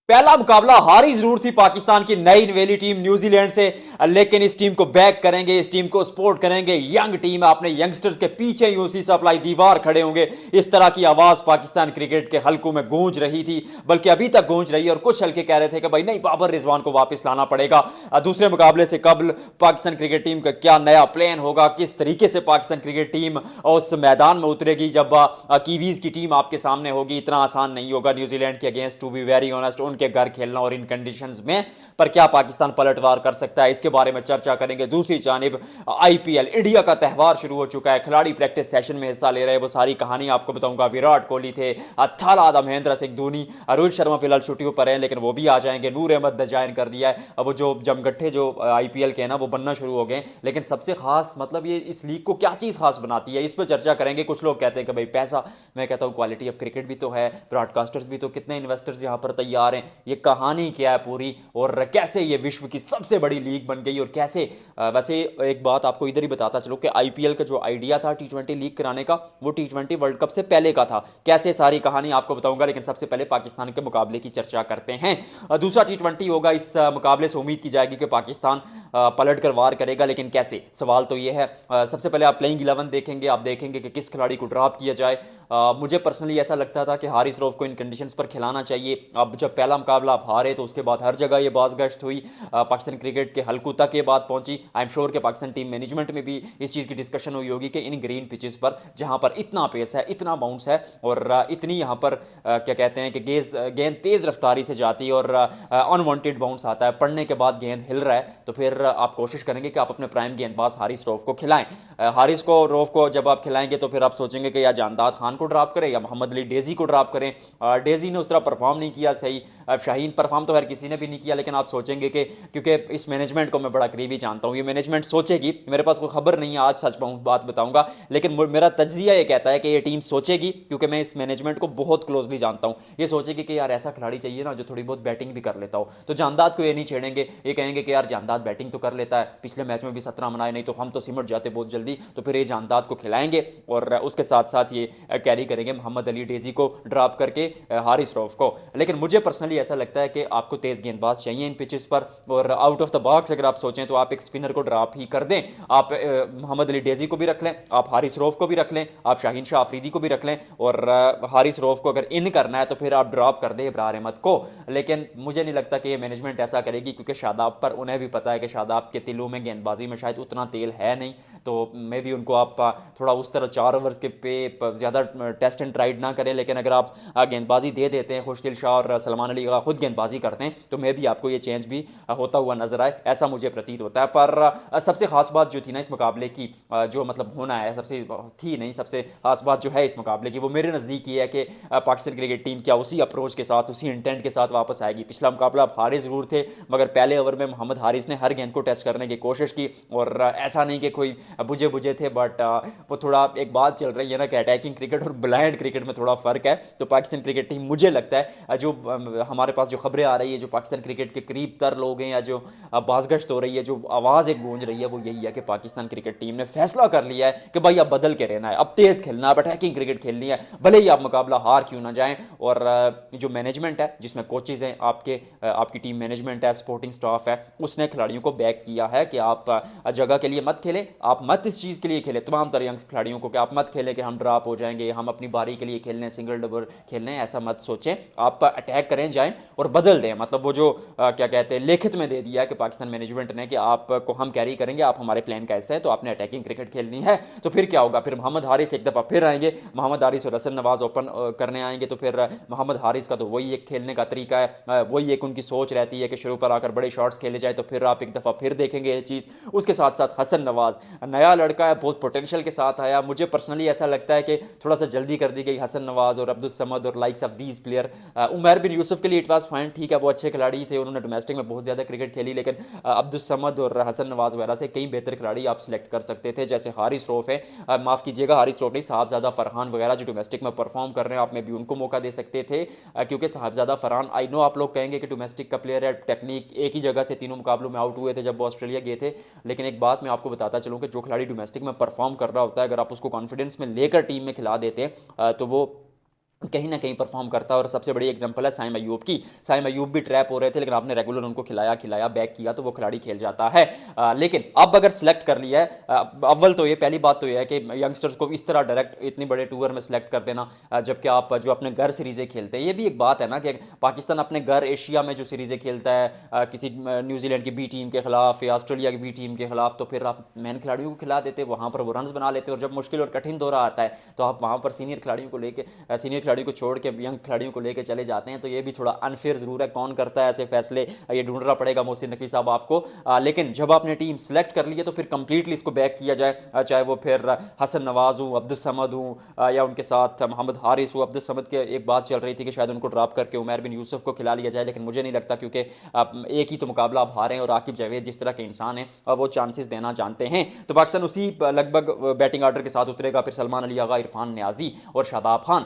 पहला मुकाबला हारी जरूर थी पाकिस्तान की नई नवेली टीम न्यूजीलैंड से, लेकिन इस टीम को बैक करेंगे, इस टीम को सपोर्ट करेंगे। यंग टीम है, अपने यंगस्टर्स के पीछे ही उसी सप्लाई दीवार खड़े होंगे। इस तरह की आवाज पाकिस्तान क्रिकेट के हलकों में गूंज रही थी, बल्कि अभी तक गूंज रही है। और कुछ हल्के कह रहे थे कि भाई नहीं, बाबर रिजवान को वापस लाना पड़ेगा। दूसरे मुकाबले से कबल पाकिस्तान क्रिकेट टीम का क्या नया प्लान होगा, किस तरीके से पाकिस्तान क्रिकेट टीम उस मैदान में उतरेगी जब कीवीज की टीम आपके सामने होगी। इतना आसान नहीं होगा न्यूजीलैंड के against, to be very honest, उनके घर खेलना और इन कंडीशंस में। पर क्या पाकिस्तान पलटवार कर सकता है, इसके बारे में चर्चा करेंगे। दूसरी जानिब आईपीएल इंडिया का त्यौहार शुरू हो चुका है, खिलाड़ी प्रैक्टिस सेशन में हिस्सा ले रहे हैं, वो सारी कहानी आपको बताऊंगा। विराट कोहली थे, थाला महेंद्र सिंह धोनी, रोहित शर्मा फिलहाल छुट्टियों पर हैं लेकिन वो भी आ जाएंगे। नूर अहमद ने ज्वाइन कर दिया है। अब वो जो जमगट्ठे जो आईपीएल के हैं ना, वो बनना शुरू हो गए। लेकिन सबसे खास मतलब ये इस लीग को क्या चीज खास बनाती है, इस पर चर्चा करेंगे। कुछ लोग कहते हैं कि भाई पैसा, मैं कहता हूं क्वालिटी ऑफ क्रिकेट भी तो है, ब्रॉडकास्टर्स भी तो, कितने इन्वेस्टर्स यहां पर तैयार हैं, ये कहानी क्या है पूरी, और कैसे ये विश्व की सबसे बड़ी लीग बन गई। और कैसे वैसे एक बात आपको इधर ही बताता चलो कि आईपीएल का जो आइडिया था टी20 लीग कराने का, वो टी20 वर्ल्ड कप से पहले का था। कैसे सारी कहानी आपको बताऊंगा, लेकिन सबसे पहले पाकिस्तान के मुकाबले की चर्चा करते हैं। दूसरा टी20 होगा, इस मुकाबले से उम्मीद की जाएगी कि पाकिस्तान पलट कर वार करेगा, लेकिन कैसे, सवाल तो ये है। सबसे पहले आप प्लेइंग 11 देखेंगे, आप देखेंगे कि किस खिलाड़ी को ड्रॉप किया जाए। मुझे पर्सनली ऐसा लगता था कि हारिस रऊफ को इन कंडीशंस पर खिलाना चाहिए। अब जब पहला मुकाबला आप हारे तो उसके बाद हर जगह ये बाज़गश्त हुई, पाकिस्तान क्रिकेट के हलकों तक ये बात पहुंची। आई एम श्योर कि पाकिस्तान टीम मैनेजमेंट में भी इस चीज़ की डिस्कशन हुई होगी कि इन ग्रीन पिचेस पर, जहां पर इतना पेस है, इतना बाउंस है, और इतनी यहाँ पर क्या कहते हैं कि गेंद तेज़ रफ्तारी से जाती है और अनवांटेड बाउंस आता है, पड़ने के बाद गेंद हिल रहा है, तो फिर आप कोशिश करेंगे कि आप अपने प्राइम गेंदबाज हारिस रऊफ को खिलाएं। हारिस को रऊफ को जब आप खिलाएंगे तो फिर आप सोचेंगे कि या जानदाद खान को ड्रॉप करें या मोहम्मद अली डेजी को ड्रॉप करें। डेजी ने उस तरह परफॉर्म नहीं किया सही, शाहीन परफॉर्म तो हर किसी ने भी नहीं किया, लेकिन आप सोचेंगे कि क्योंकि इस मैनेजमेंट को मैं बड़ा करीबी जानता हूं, ये मैनेजमेंट सोचेगी, मेरे पास कोई खबर नहीं है, आज सच बात बताऊंगा, लेकिन मेरा तज्जिया ये कहता है कि ये टीम सोचेगी, क्योंकि मैं इस मैनेजमेंट को बहुत क्लोजली जानता हूं। ये सोचेगी कि यार ऐसा खिलाड़ी चाहिए ना जो थोड़ी बहुत बैटिंग भी कर लेता हो। तो जानदाद को ये नहीं छेड़ेंगे, ये कहेंगे कि यार जानदाद बैटिंग तो कर लेता है, पिछले मैच में भी 17 बनाए, नहीं तो हम तो सिमट जाते बहुत जल्दी। तो फिर ये जानदाद को खिलाएंगे और उसके साथ साथ ये कैरी करेंगे मोहम्मद अली डेजी को ड्रॉप करके हारिस रऊफ को। लेकिन मुझे पर्सनली ऐसा लगता है कि आपको तेज गेंदबाज चाहिए इन पिचेस पर, और आउट ऑफ द बॉक्स अगर आप सोचें तो आप एक स्पिनर को ड्रॉप ही कर दें। आप मोहम्मद अली डेजी को भी रख लें, आप हारिस रऊफ को भी रख लें, आप शाहीन शाह अफरीदी को भी रख लें, और हारिस रऊफ को अगर इन करना है तो फिर आप ड्रॉप कर दें इब्रार अहमद को। लेकिन मुझे नहीं लगता कि ये मैनेजमेंट ऐसा करेगी, क्योंकि शादाब पर उन्हें भी पता है कि शादाब के तिलों में गेंदबाजी में शायद उतना तेल है नहीं, तो मे भी उनको आप थोड़ा उस तरह 4 ओवर्स के पे ज़्यादा टेस्ट एंड ट्राइड ना करें। लेकिन अगर आप गेंदबाजी दे देते हैं, खुशदिल शाह और सलमान अली का खुद गेंदबाजी करते हैं, तो मे भी आपको ये चेंज भी होता हुआ नजर आए, ऐसा मुझे प्रतीत होता है। पर सबसे खास बात जो थी ना इस मुकाबले की, जो मतलब होना है, सबसे थी नहीं, सबसे खास बात जो है इस मुकाबले की, वो मेरे नज़दीक ये है कि पाकिस्तान क्रिकेट टीम क्या उसी अप्रोच के साथ, उसी इंटेंट के साथ वापस आएगी। पिछला मुकाबला आप हारे ज़रूर थे, मगर पहले ओवर में मोहम्मद हारिस ने हर गेंद को टच करने की कोशिश की, और ऐसा नहीं कि कोई बुझे बुझे थे, बट वो थोड़ा एक बात चल रही है ना कि अटैकिंग क्रिकेट और ब्लाइंड क्रिकेट में थोड़ा फर्क है। तो पाकिस्तान क्रिकेट टीम, मुझे लगता है जो हमारे पास जो खबरें आ रही है, जो पाकिस्तान क्रिकेट के करीब तर लोग हैं या जो बाज़गश्त हो रही है, जो आवाज़ एक गूंज रही है, वो यही है कि पाकिस्तान क्रिकेट टीम ने फैसला कर लिया है कि भाई अब बदल के रहना है, अब तेज़ खेलना है, अब अटैकिंग क्रिकेट खेलनी है, भले ही आप मुकाबला हार क्यों ना जाएं। और जो मैनेजमेंट है, जिसमें कोचेज़ हैं, आपकी टीम मैनेजमेंट है, सपोर्टिंग स्टाफ है, उसने खिलाड़ियों को बैक किया है कि आप जगह के लिए मत खेलें, आप मत इस चीज़ के लिए खेलें, तमाम तरह यंग खिलाड़ियों को, कि आप मत खेलें कि हम ड्रॉप हो जाएंगे, हम अपनी बारी के लिए खेलने, सिंगल डबल खेलने, ऐसा मत सोचें। आप अटैक करें, जाएं और बदल दें। मतलब वो जो क्या कहते हैं, लिखित में दे दिया कि पाकिस्तान मैनेजमेंट ने कि आपको हम कैरी करेंगे, आप हमारे प्लान का हिस्सा है, तो आपने अटैकिंग क्रिकेट खेलनी है। तो फिर क्या होगा, फिर मोहम्मद हारिस एक दफ़ा फिर आएंगे, मोहम्मद हारिस और हसन नवाज ओपन करने आएंगे, तो फिर मोहम्मद हारिस का तो वही एक खेलने का तरीका है, वही एक उनकी सोच रहती है कि शुरू पर आकर बड़े शॉट्स खेले जाए। तो फिर आप एक दफ़ा फिर देखेंगे ये चीज़। उसके साथ साथ हसन नवाज नया लड़का है, बहुत पोटेंशियल के साथ आया। मुझे पर्सनली ऐसा लगता है कि थोड़ा सा जल्दी कर दी गई हसन नवाज और अब्दुल समद और likes of these player. Umar bin Yusuf के लिए इट वाज फाइन, ठीक है, वो अच्छे खिलाड़ी थे, उन्होंने डोमेस्टिक में बहुत ज़्यादा क्रिकेट खेली, लेकिन अब्दुल समद और हसन नवाज वगैरह से कई बेहतर खिलाड़ी आप सिलेक्ट कर सकते थे, जैसे हारिस रऊफ है, माफ़ कीजिएगा हारिस रऊफ नहीं, साहबजादा फरहान वगैरह जो डोमेस्टिक में परफॉर्म कर रहे हैं, आप में भी उनको मौका दे सकते थे। क्योंकि साहबजादा फरहान, आई नो आप लोग कहेंगे कि डोमेस्टिक का प्लेयर है, टेक्निक, एक ही जगह से तीनों मुकाबलों में आउट हुए थे जब वो ऑस्ट्रेलिया गए थे, लेकिन एक बात मैं आपको बताता चलूँ कि जो खिलाड़ी डोमेस्टिक में परफॉर्म कर रहा होता है, अगर आप उसको कॉन्फिडेंस में लेकर टीम में खिला देते हैं तो वो कहीं ना कहीं परफॉर्म करता है। और सबसे बड़ी एग्जांपल है साइम अयूब की। साइम अयूब भी ट्रैप हो रहे थे, लेकिन आपने रेगुलर उनको खिलाया बैक किया तो वो खिलाड़ी खेल जाता है। लेकिन अब अगर सेलेक्ट कर लिया है, अव्वल तो ये पहली बात तो ये है कि यंगस्टर्स को इस तरह डायरेक्ट इतने बड़े टूर में सेलेक्ट कर देना, जबकि आप जो अपने घर सीरीजें खेलते हैं, ये भी एक बात है ना कि पाकिस्तान अपने घर एशिया में जो सीरीजें खेलता है किसी न्यूजीलैंड की बी टीम के खिलाफ या ऑस्ट्रेलिया की बी टीम के खिलाफ, तो फिर आप मेन खिलाड़ियों को खिला देते, वहां पर वो रन बना लेते, और जब मुश्किल और कठिन दौरा आता है तो आप वहां पर सीनियर खिलाड़ियों को छोड़ के यंग खिलाड़ियों को लेकर चले जाते हैं। तो ये भी थोड़ा अनफेयर जरूर है। कौन करता है ऐसे फैसले, ये ढूंढना पड़ेगा मोहसिन नकवी साहब आपको। लेकिन जब आपने टीम सेलेक्ट कर ली है तो फिर कंप्लीटली इसको बैक किया जाए, चाहे वो फिर हसन नवाज हूँ, अब्दुल समद हूँ, या उनके साथ मोहम्मद हारिस हूँ। अब्दुल समद के एक बात चल रही थी कि शायद उनको ड्रॉप करके उमर बिन यूसुफ को खिला लिया जाए, लेकिन मुझे नहीं लगता, क्योंकि एक ही तो मुकाबला आप हारे हैं और आकिब जावेद जिस तरह के इंसान हैं वो चांसेस देना जानते हैं। तो पाकिस्तान उसी लगभग बैटिंग ऑर्डर के साथ उतरेगा, फिर सलमान अली आगा, इरफान न्याजी और शादाब खान।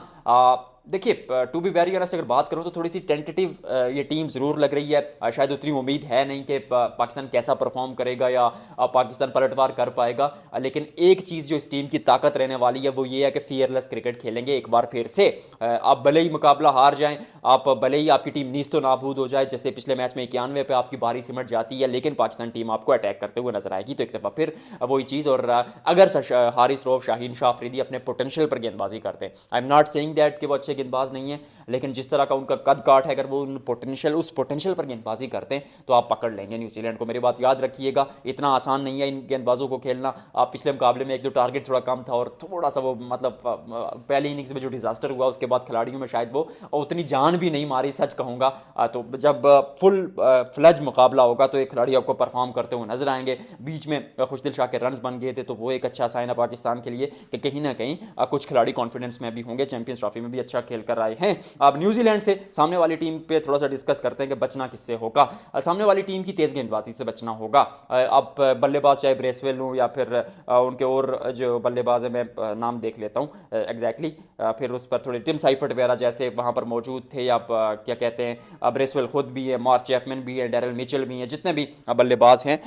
देखिए, टू बी वेरी ऑनेस्ट अगर बात करूं तो थोड़ी सी टेंटेटिव ये टीम ज़रूर लग रही है। शायद उतनी उम्मीद है नहीं कि पाकिस्तान कैसा परफॉर्म करेगा या पाकिस्तान पलटवार कर पाएगा। लेकिन एक चीज़ जो इस टीम की ताकत रहने वाली है वो ये है कि फियरलेस क्रिकेट खेलेंगे एक बार फिर से। आप भले ही मुकाबला हार जाएं, आप भले ही आपकी टीम नीस्तो नाबूद हो जाए, जैसे पिछले मैच में 91 पे आपकी बारी सिमट जाती है, लेकिन पाकिस्तान टीम आपको अटैक करते हुए नजर आएगी। तो एक दफ़ा फिर वही चीज़। और अगर हारिस रऊफ, शाहीन शाह अफरीदी अपने पोटेंशियल पर गेंदबाजी करते हैं, I am not saying that कि वो अच्छे गेंदबाज नहीं है, लेकिन जिस तरह का उनका कद काट है, अगर वो उस पोटेंशियल पर गेंदबाजी करते हैं तो आप पकड़ लेंगे न्यूजीलैंड को। मेरी बात याद रखिएगा, इतना आसान नहीं है इन गेंदबाजों को खेलना। आप पिछले मुकाबले में एक दो टारगेट थोड़ा कम था और थोड़ा सा वो मतलब पहली इनिंग्स में जो डिजास्टर हुआ उसके बाद खिलाड़ियों में शायद वो उतनी जान भी नहीं मारी, सच कहूंगा। तो जब फुल फ्लज मुकाबला होगा तो एक खिलाड़ी आपको परफॉर्म करते हुए नजर आएंगे। बीच में खुशदिल शाह के रन बन गए थे, तो वो एक अच्छा साइन है पाकिस्तान के लिए कि कहीं ना कहीं कुछ खिलाड़ी कॉन्फिडेंस में भी होंगे। चैंपियंस ट्रॉफी में भी अच्छा खेल कर आए हैं। अब न्यूजीलैंड से सामने वाली टीम पे थोड़ा सा डिस्कस करते हैं कि बचना किससे होगा। सामने वाली टीम की तेज गेंदबाजी से बचना होगा। अब बल्लेबाज चाहे ब्रेसवेल हूँ या फिर उनके और जो बल्लेबाज है, मैं नाम देख लेता हूँ एग्जैक्टली, फिर उस पर थोड़े टिम साइफर्ट वगैरह जैसे वहाँ पर मौजूद थे, या क्या कहते हैं, ब्रेसवेल खुद भी है, मार्क चैपमैन भी है, डैरल मिचेल भी हैं, जितने भी बल्लेबाज हैं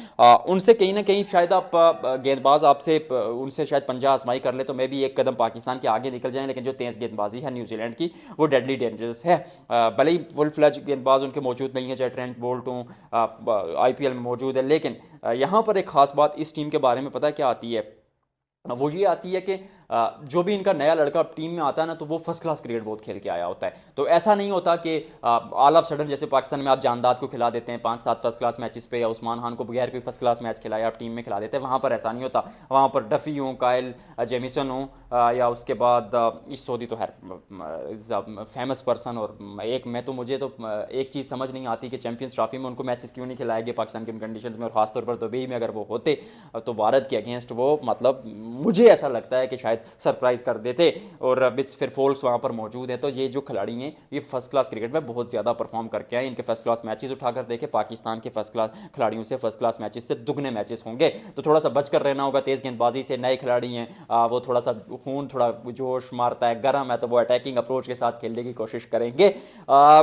उनसे कहीं ना कहीं शायद आप गेंदबाज आपसे उनसे शायद पंजा आजमाई कर ले तो मैं भी एक कदम पाकिस्तान के आगे निकल जाएं। लेकिन जो तेज गेंदबाजी है न्यूजीलैंड की वो डेडली डेंजरस है। भले ही फुल फ्लैज गेंदबाज उनके मौजूद नहीं है, चाहे ट्रेंट बोल्ट हो आईपीएल में मौजूद है, लेकिन यहाँ पर एक खास बात इस टीम के बारे में पता क्या आती है, वो ये आती है कि जो भी इनका नया लड़का टीम में आता है ना, तो वो फर्स्ट क्लास क्रिकेट बहुत खेल के आया होता है। तो ऐसा नहीं होता कि ऑल ऑफ सडन जैसे पाकिस्तान में आप जानदाद को खिला देते हैं 5-7 फर्स्ट क्लास मैचेस पे, या उस्मान खान को बगैर कोई फर्स्ट क्लास मैच खिलाया आप टीम में खिला देते हैं। वहाँ पर ऐसा नहीं होता। वहाँ पर डफी हो, कायल जेमिसन हो, या उसके बाद इस सऊदी तो है फेमस पर्सन। और एक मैं तो मुझे तो एक चीज़ समझ नहीं आती कि चैंपियंस ट्रॉफी में उनको मैचेस क्यों नहीं खिलाए गए पाकिस्तान की कंडीशंस में, और खासतौर पर दुबई में अगर वो होते तो भारत के अगेंस्ट वो मतलब मुझे ऐसा लगता है कि शायद सरप्राइज कर देते। और फिर फोल्स वहाँ पर मौजूद है। तो ये जो खिलाड़ी हैं ये फर्स्ट क्लास क्रिकेट में बहुत ज़्यादा परफॉर्म करके आए। इनके फर्स्ट क्लास मैचेस उठाकर देखे, पाकिस्तान के फर्स्ट क्लास खिलाड़ियों से फर्स्ट क्लास मैचेस से दुगने मैचेस होंगे। तो थोड़ा सा बचकर रहना होगा तेज़ गेंदबाजी से। नए खिलाड़ी हैं, वो थोड़ा सा खून थोड़ा जोश मारता है, गर्म है, तो वो अटैकिंग अप्रोच के साथ खेलने की कोशिश करेंगे।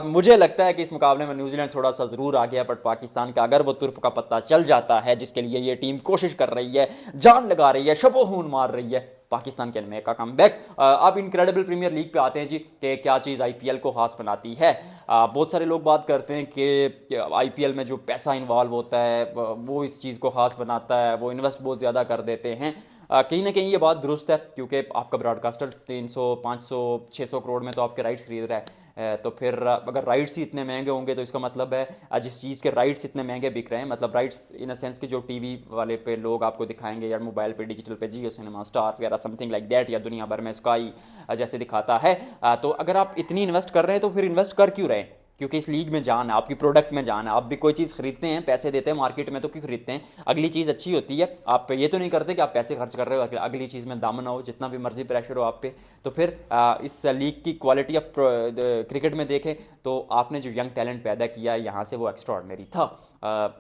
मुझे लगता है कि इस मुकाबले में न्यूजीलैंड थोड़ा सा ज़रूर आ गया, बट पाकिस्तान का अगर वो तुर्फ का पत्ता चल जाता है, जिसके लिए ये टीम कोशिश कर रही है, जान लगा रही है, शबो खून मार रही है, पाकिस्तान के मेक का कमबैक। अब इनक्रेडिबल प्रीमियर लीग पे आते हैं जी, कि क्या चीज़ आईपीएल को खास बनाती है। बहुत सारे लोग बात करते हैं कि आईपीएल में जो पैसा इन्वॉल्व होता है वो इस चीज़ को खास बनाता है, वो इन्वेस्ट बहुत ज़्यादा कर देते हैं। कहीं ना कहीं ये बात दुरुस्त है, क्योंकि आपका ब्रॉडकास्टर 300 500 600 करोड़ में तो आपके राइट्स खरीद रहा है। तो फिर अगर राइट्स ही इतने महंगे होंगे तो इसका मतलब है जिस चीज़ के राइट्स इतने महंगे बिक रहे हैं, मतलब राइट्स इन अ सेंस कि जो टीवी वाले पे लोग आपको दिखाएंगे या मोबाइल पे डिजिटल पे जियो सिनेमा स्टार वगैरह समथिंग लाइक दैट, या दुनिया भर में स्काई जैसे दिखाता है। तो अगर आप इतनी इन्वेस्ट कर रहे हैं तो फिर इन्वेस्ट कर क्यों रहे हैं? क्योंकि इस लीग में जान है, आपकी प्रोडक्ट में जान है। आप भी कोई चीज़ खरीदते हैं, पैसे देते हैं मार्केट में, तो क्यों खरीदते हैं? अगली चीज़ अच्छी होती है। आप ये तो नहीं करते कि आप पैसे खर्च कर रहे हो अगली चीज़ में दामन हो, जितना भी मर्जी प्रेशर हो आप पे। तो फिर इस लीग की क्वालिटी ऑफ क्रिकेट में देखें तो आपने जो यंग टैलेंट पैदा किया है यहाँ से, वो एक्स्ट्रॉर्डनरी था।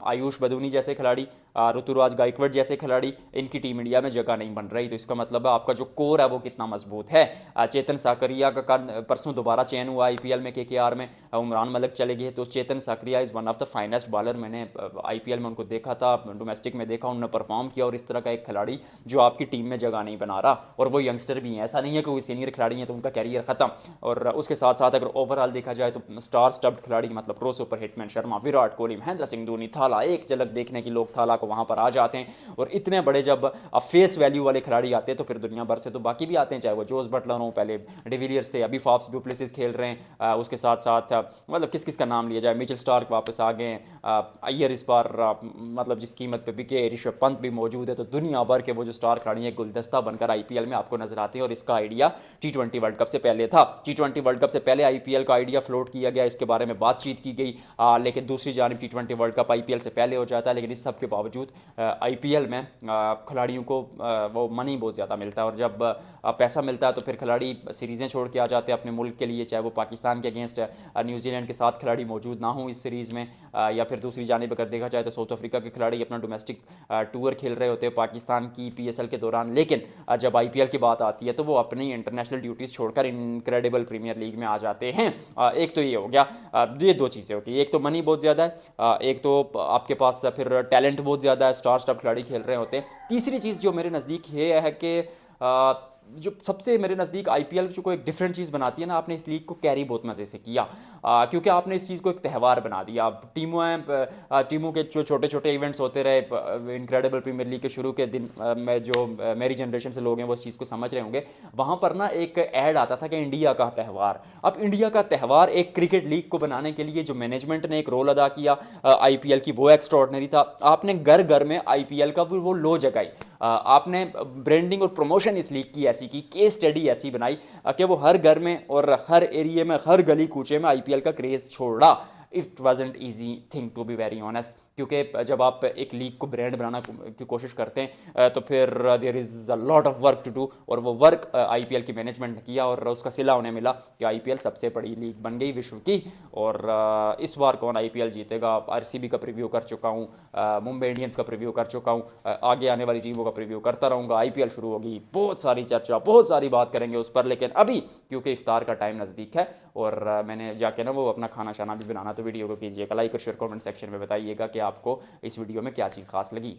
आयुष बदूनी जैसे खिलाड़ी, ऋतुराज गायकवाड़ जैसे खिलाड़ी, इनकी टीम इंडिया में जगह नहीं बन रही। तो इसका मतलब है आपका जो कोर है वो कितना मजबूत है। चेतन साकरिया का परसों दोबारा चयन हुआ आईपीएल में केकेआर में। उमरान इमरान मलिक चले गए, तो Chetan Sakariya is one of the finest bowler. मैंने आईपीएल में उनको देखा था, डोमेस्टिक में देखा, उन्होंने परफॉर्म किया। और इस तरह का एक खिलाड़ी जो आपकी टीम में जगह नहीं बना रहा, और वो यंगस्टर भी हैं, ऐसा नहीं है कि कोई सीनियर खिलाड़ी हैं तो उनका कैरियर खत्म। और उसके साथ साथ अगर ओवरऑल देखा जाए तो स्टार स्टब्ड खिलाड़ी, मतलब pro super hitman Sharma, Virat Kohli, Mahendra Singh Dhoni, थाला, एक झलक देखने की लोग थाला को वहां पर आ जाते हैं। और इतने बड़े जब फेस वैल्यू वाले खिलाड़ी आते हैं तो फिर दुनिया भर से तो बाकी भी आते हैं, चाहे वो जोस बटलर हो, पहले डिविलियर्स थे, अभी फॉक्स डुप्लेसिस खेल रहे हैं, उसके साथ साथ मतलब किस किस का नाम लिया जाए, मिचेल स्टार्क वापस आ गए, अय्यर इस बार मतलब जिस कीमत पे बिके, ऋषभ पंत भी मौजूद है। तो दुनिया भर के वो जो स्टार खिलाड़ी हैं गुलदस्ता बनकर आईपीएल में आपको नजर आते हैं। और इसका आइडिया टी20 वर्ल्ड कप से पहले था। टी20 वर्ल्ड कप से पहले आईपीएल का आइडिया फ्लोट किया गया, इसके बारे में बातचीत की गई, लेकिन दूसरी जानिब टी20 वर्ल्ड कप आईपीएल से पहले हो जाता है। लेकिन इस सब के बावजूद आईपीएल में खिलाड़ियों को वो मनी बहुत ज़्यादा मिलता है, और जब पैसा मिलता है तो फिर खिलाड़ी सीरीज़ें छोड़ के आ जाते हैं अपने मुल्क के लिए, चाहे वो पाकिस्तान के अगेंस्ट न्यूजीलैंड के साथ खिलाड़ी मौजूद ना हो इस सीरीज़ में, या फिर दूसरी जानिब अगर देखा जाए तो साउथ अफ्रीका के खिलाड़ी अपना डोमेस्टिक टूर खेल रहे होते हैं पाकिस्तान की पीएसएल के दौरान। लेकिन जब आईपीएल की बात आती है तो वो अपनी इंटरनेशनल ड्यूटीज़ छोड़कर इनक्रेडिबल प्रीमियर लीग में आ जाते हैं। एक तो ये हो गया, ये दो चीज़ें होती है, एक तो मनी बहुत ज़्यादा है, एक तो आपके पास फिर टैलेंट बहुत ज़्यादा है, स्टार स्टार खिलाड़ी खेल रहे होते हैं। तीसरी चीज़ जो मेरे नज़दीक ये है कि जो सबसे मेरे नज़दीक आईपीएल जो कोई एक डिफरेंट चीज़ बनाती है ना, आपने इस लीग को कैरी बहुत मज़े से किया, क्योंकि आपने इस चीज़ को एक त्यौहार बना दिया। अब टीमों हैं, टीमों के जो छोटे छोटे इवेंट्स होते रहे, इनक्रेडिबल प्रीमियर लीग के शुरू के दिन में जो मेरी जनरेशन से लोग हैं वो इस चीज़ को समझ रहे होंगे, वहाँ पर ना एक ऐड आता था कि इंडिया का त्यौहार। अब इंडिया का त्यौहार एक क्रिकेट लीग को बनाने के लिए जो मैनेजमेंट ने एक रोल अदा किया आईपीएल की, वो एक्स्ट्रॉर्डनरी था। आपने घर घर में आईपीएल का वो लो जगाई, आपने ब्रांडिंग और प्रमोशन इस लीग की ऐसी की, केस स्टडी ऐसी बनाई कि वो हर घर में और हर एरिया में, हर गली कूचे में आईपीएल का क्रेज छोड़ा। It wasn't easy thing to be very honest, क्योंकि जब आप एक लीग को ब्रांड बनाना की कोशिश करते हैं तो फिर there is a lot of work to do, और वो वर्क आईपीएल की मैनेजमेंट ने किया, और उसका सिला उन्हें मिला कि आईपीएल सबसे बड़ी लीग बन गई विश्व की। और इस बार कौन आईपीएल जीतेगा, आरसीबी का प्रीव्यू कर चुका हूँ, मुंबई इंडियंस का प्रीव्यू कर चुका हूँ, आगे आने वाली टीमों का प्रीव्यू करता रहूँगा। आईपीएल शुरू होगी, बहुत सारी चर्चा, बहुत सारी बात करेंगे उस पर। लेकिन अभी क्योंकि इफ्तार का टाइम नज़दीक है और मैंने जाके ना वो अपना खाना शाना भी बनाना, तो वीडियो को कीजिएगा लाइक और शेयर, कमेंट सेक्शन में बताइएगा कि आपको इस वीडियो में क्या चीज़ खास लगी।